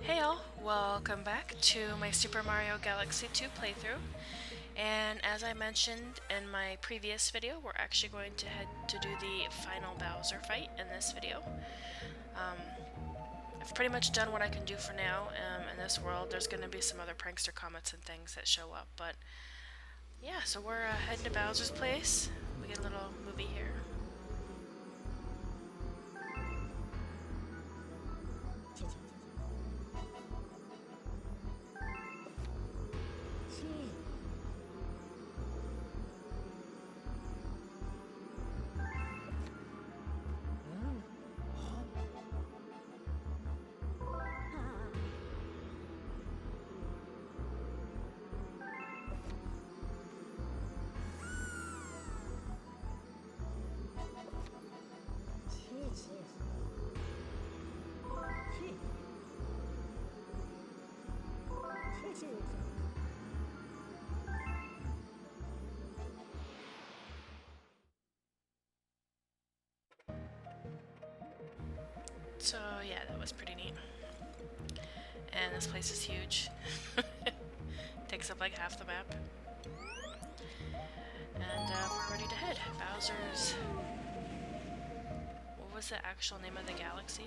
Hey all, welcome back to my Super Mario Galaxy 2 playthrough. And as I mentioned in my previous video, we're actually going to head to do the final Bowser fight in this video. I've pretty much done what I can do for now in this world. There's going to be some other prankster comments and things that show up, but yeah, so we're heading to Bowser's place. We get a little movie here. So yeah, that was pretty neat. And this place is huge. Takes up like half the map. And we're ready to head. Bowser's... What was the actual name of the galaxy?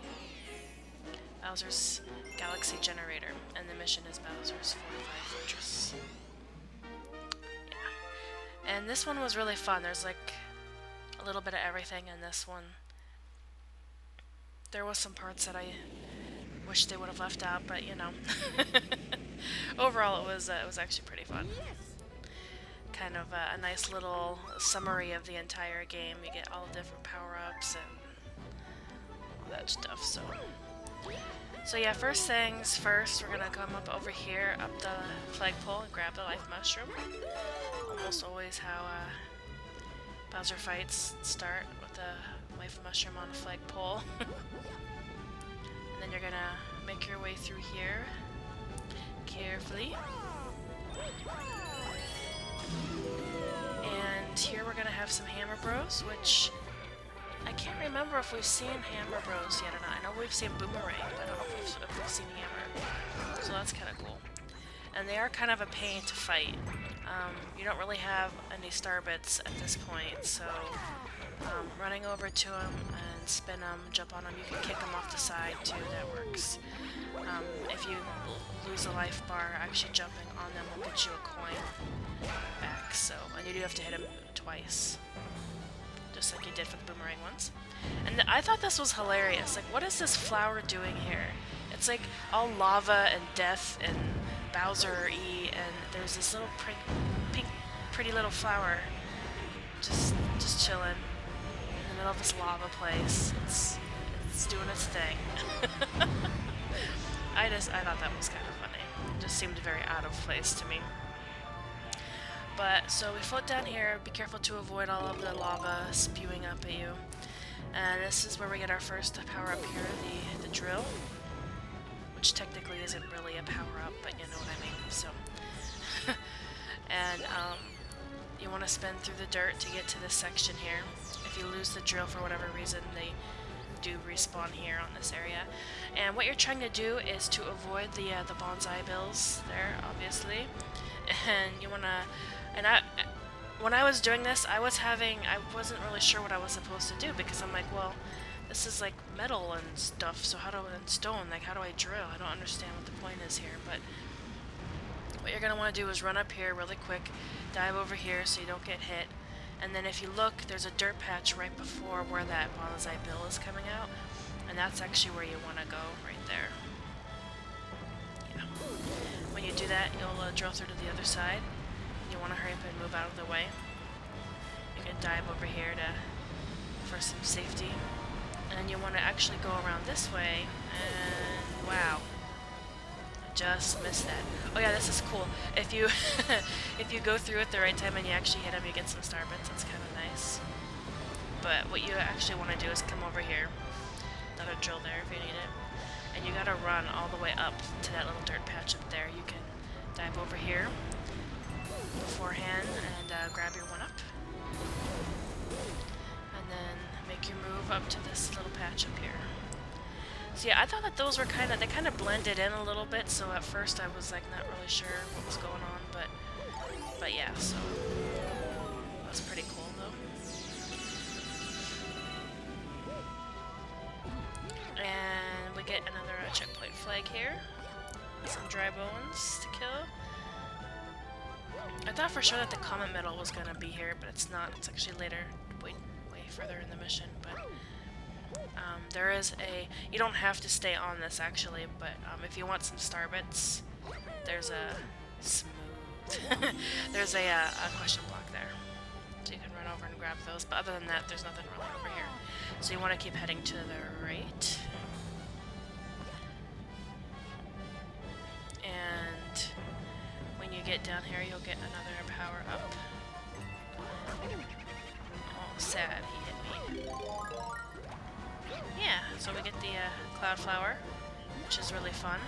Bowser's Galaxy Generator. And the mission is Bowser's Fortified Fortress. Yeah. And this one was really fun. There's like a little bit of everything in this one. There was some parts that I wish they would have left out, but you know. Overall, it was actually pretty fun. Kind of a nice little summary of the entire game. You get all the different power-ups and all that stuff. So yeah, first things first, we're gonna come up over here, up the flagpole, and grab the life mushroom. Almost always how Bowser fights start with the life mushroom on a flagpole. And then you're gonna make your way through here carefully. And here we're gonna have some Hammer Bros, which I can't remember if we've seen Hammer Bros yet or not. I know we've seen Boomerang, but I don't know if we've seen Hammer. So that's kind of cool. And they are kind of a pain to fight. You don't really have any star bits at this point, so running over to them and spin them, jump on them, you can kick them off the side too, that works. If you lose a life bar, actually jumping on them will get you a coin back, so, and you do have to hit them twice, just like you did for the Boomerang ones. And I thought this was hilarious, like what is this flower doing here? It's like all lava and death and Bowser-y, and there's this little pink, pretty little flower just chilling in the middle of this lava place. It's doing its thing. I thought that was kind of funny. It just seemed very out of place to me. But, so we float down here, be careful to avoid all of the lava spewing up at you. And this is where we get our first power-up here, the drill. Which technically isn't really a power-up, but you know what I mean, so. And, you want to spin through the dirt to get to this section here. If you lose the drill for whatever reason, they do respawn here on this area. And what you're trying to do is to avoid the Banzai Bills there, obviously. And you want to... And when I was doing this, I wasn't really sure what I was supposed to do, because I'm like, well, this is like metal and stuff, so and stone, like how do I drill? I don't understand what the point is here, but what you're going to want to do is run up here really quick, dive over here so you don't get hit, and then if you look, there's a dirt patch right before where that Banzai Bill is coming out, and that's actually where you want to go, right there. Yeah. When you do that, you'll drill through to the other side. You want to hurry up and move out of the way. You can dive over here for some safety. And then you want to actually go around this way, and wow, I just missed that. Oh yeah, this is cool. If you if you go through at the right time and you actually hit them, you get some star bits. That's kind of nice. But what you actually want to do is come over here, another drill there if you need it, and you gotta run all the way up to that little dirt patch up there. You can dive over here beforehand and grab your one up. And then make your move up to this little patch up here. So yeah, I thought that those were they kind of blended in a little bit, so at first I was like not really sure what was going on, but yeah, so that's pretty cool though. And we get another checkpoint flag here. Some dry bones to kill. I thought for sure that the comet medal was gonna be here, but it's not. It's actually later, way further in the mission, but there is you don't have to stay on this actually, but if you want some star bits, there's a there's a question block there. So you can run over and grab those, but other than that, there's nothing really over here. So you want to keep heading to the right. And when you get down here, you'll get another power up. Oh, sad, he hit me. Yeah, so we get the cloud flower, which is really fun.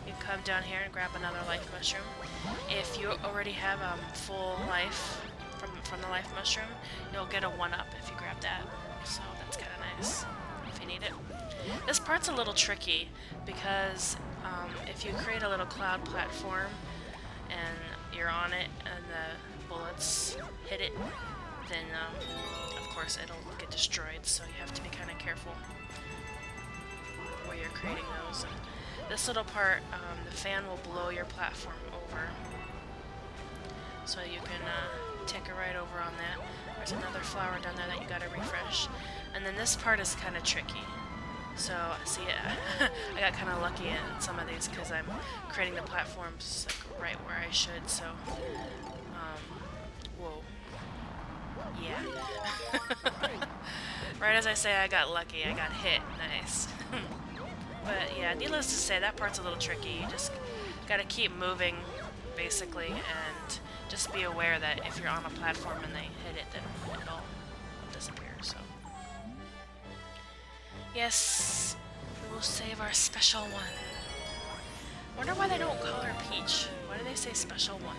You can come down here and grab another life mushroom. If you already have full life from the life mushroom, you'll get a 1-up if you grab that. So that's kind of nice if you need it. This part's a little tricky because if you create a little cloud platform and you're on it and the bullets hit it, then of course it'll get destroyed, so you have to be kind of careful where you're creating those. And this little part, the fan will blow your platform over, so you can take a ride over on that. There's another flower down there that you gotta refresh. And then this part is kind of tricky. So, see, I got kind of lucky in some of these because I'm creating the platforms like right where I should, so, whoa. Yeah. Right as I say I got lucky, I got hit. Nice. But yeah, needless to say, that part's a little tricky. You just gotta keep moving, basically, and just be aware that if you're on a platform and they hit it, then it'll disappear, so. Yes, we will save our special one. Wonder why they don't call her Peach. Why do they say special one?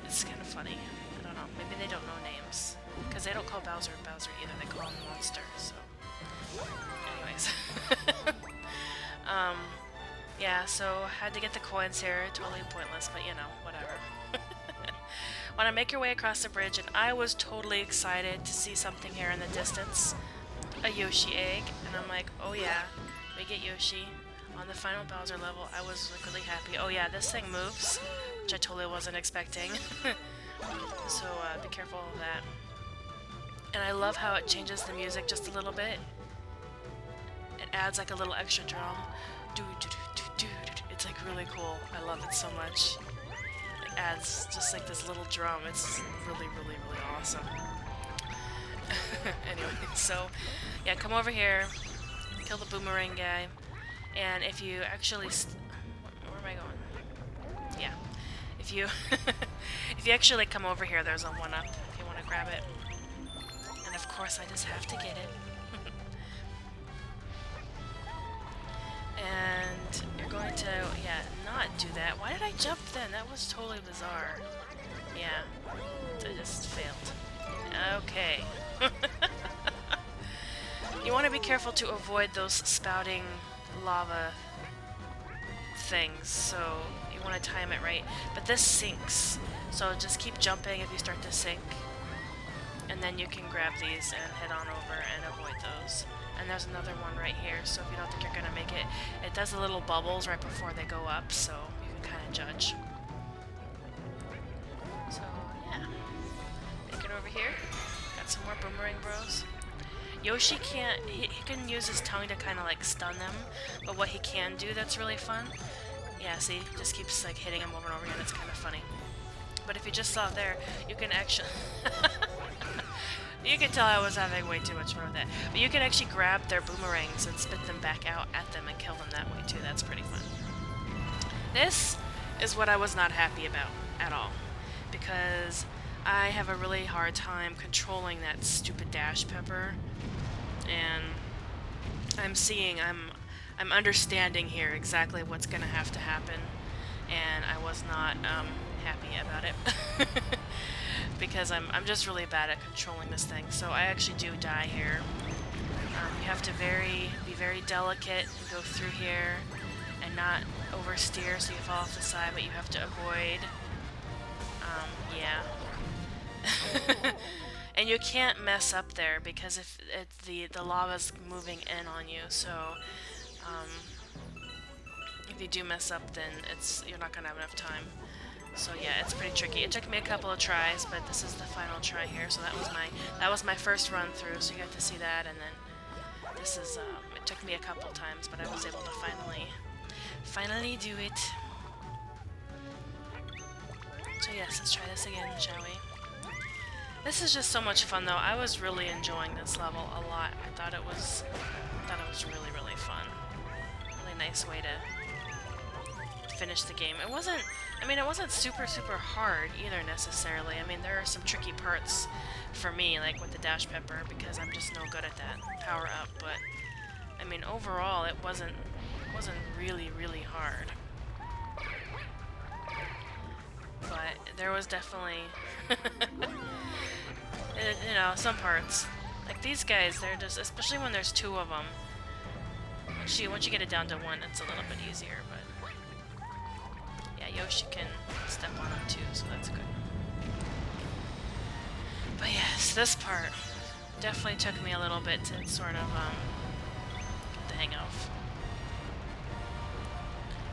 It's kind of funny. I don't know. Maybe they don't know names. Because they don't call Bowser Bowser either. They call him Monster, so. Anyways. Yeah, so had to get the coins here. Totally pointless, but you know, whatever. Want to make your way across the bridge, and I was totally excited to see something here in the distance. A Yoshi egg, and I'm like, oh yeah, we get Yoshi on the final Bowser level. I was like, really happy. Oh yeah, this thing moves, which I totally wasn't expecting. So be careful of that. And I love how it changes the music just a little bit. It adds like a little extra drum. It's like really cool. I love it so much. It adds just like this little drum. It's really, really, really awesome. Anyway, so yeah, come over here, kill the boomerang guy, and if you actually where am I going? Yeah, if you if you actually come over here, there's a 1-up if you want to grab it, and of course I just have to get it. And you're going to not do that. Why did I jump then? That was totally bizarre. Yeah, I just failed. Okay. You want to be careful to avoid those spouting lava things, so you want to time it right. But this sinks, so just keep jumping if you start to sink, and then you can grab these and head on over and avoid those. And there's another one right here, so if you don't think you're gonna make it, it does the little bubbles right before they go up, so you can kind of judge. So yeah, make it over here. Got some more boomerang bros. Yoshi can't, he can use his tongue to kind of like stun them, but what he can do that's really fun, yeah, see, just keeps like hitting him over and over again. It's kind of funny. But if you just saw it there, you can actually you can tell I was having way too much fun with that. But you can actually grab their boomerangs and spit them back out at them and kill them that way too. That's pretty fun. This is what I was not happy about at all, because I have a really hard time controlling that stupid dash pepper, and I'm understanding here exactly what's gonna have to happen, and I was not happy about it. Because I'm just really bad at controlling this thing, so I actually do die here. You have to be very delicate and go through here and not oversteer so you fall off the side, but you have to avoid. Yeah. And you can't mess up there because if the lava's moving in on you, so if you do mess up, then you're not gonna have enough time. So yeah, it's pretty tricky. It took me a couple of tries, but this is the final try here. So that was my first run through. So you got to see that, and then this is it took me a couple times, but I was able to finally do it. So yes, let's try this again, shall we? This is just so much fun, though. I was really enjoying this level a lot. I thought it was really, really fun. Really nice way to finish the game. It wasn't super, super hard either, necessarily. I mean, there are some tricky parts for me, like with the dash pepper, because I'm just no good at that power-up, but, I mean, overall, it wasn't really, really hard. But there was definitely, you know, some parts. Like these guys, they're just, especially when there's two of them. Once you get it down to one, it's a little bit easier, but yeah, Yoshi can step on them too, so that's good. But yes, this part definitely took me a little bit to sort of get the hang of.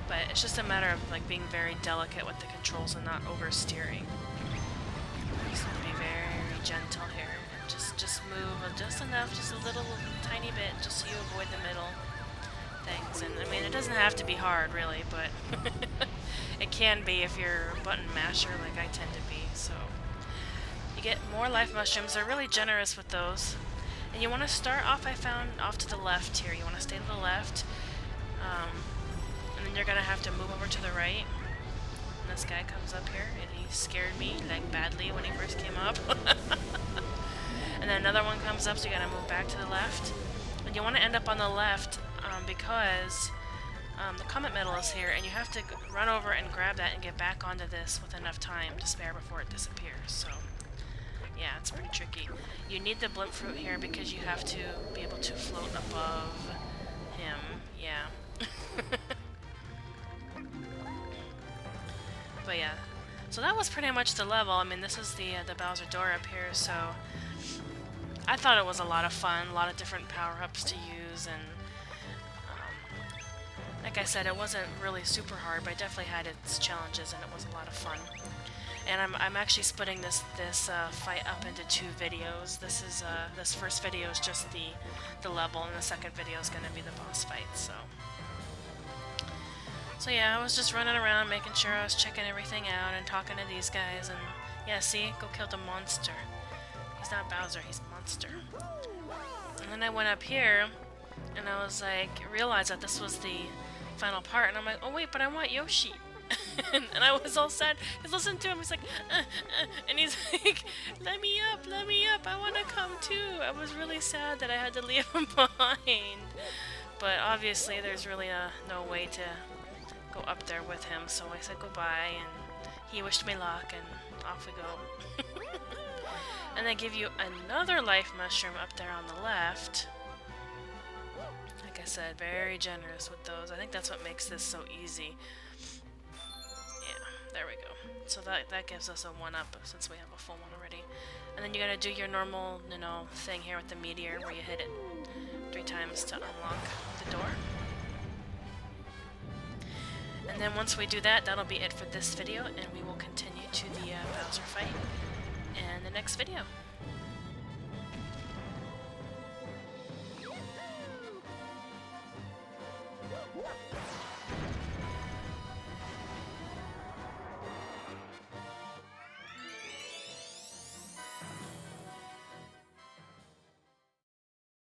But it's just a matter of like being very delicate with the controls and not oversteering. Just be very gentle here and just move just enough, just a little tiny bit, just so you avoid the middle things. And I mean, it doesn't have to be hard really, but it can be if you're a button masher like I tend to be. So you get more life mushrooms. They're really generous with those. And you want to start off, I found, off to the left here. You want to stay to the left. And then you're gonna have to move over to the right. And this guy comes up here, and he scared me, like, badly when he first came up. And then another one comes up, so you gotta move back to the left. And you want to end up on the left, because the comet medal is here, and you have to run over and grab that and get back onto this with enough time to spare before it disappears. So, yeah, it's pretty tricky. You need the blimp fruit here because you have to be able to float above him. Yeah. But yeah, so that was pretty much the level. I mean, this is the Bowser door up here, so I thought it was a lot of fun, a lot of different power-ups to use, and like I said, it wasn't really super hard, but it definitely had its challenges, and it was a lot of fun. And I'm actually splitting this fight up into two videos. This first video is just the level, and the second video is going to be the boss fight. So yeah, I was just running around making sure I was checking everything out and talking to these guys, and yeah, see? Go kill the monster. He's not Bowser, he's a monster. And then I went up here, and I was like, realized that this was the final part, and I'm like, oh wait, but I want Yoshi. And I was all sad, because listen to him, he's like, and he's like, let me up, I want to come too. I was really sad that I had to leave him behind. But obviously there's really no way to go up there with him, so I said goodbye, and he wished me luck, and off we go. And they give you another life mushroom up there on the left. Like I said, very generous with those. I think that's what makes this so easy. Yeah, there we go. So that gives us a 1-up since we have a full one already. And then you gotta do your normal, you know, thing here with the meteor where you hit it 3 times to unlock the door. And then once we do that, that'll be it for this video, and we will continue to the Bowser fight in the next video.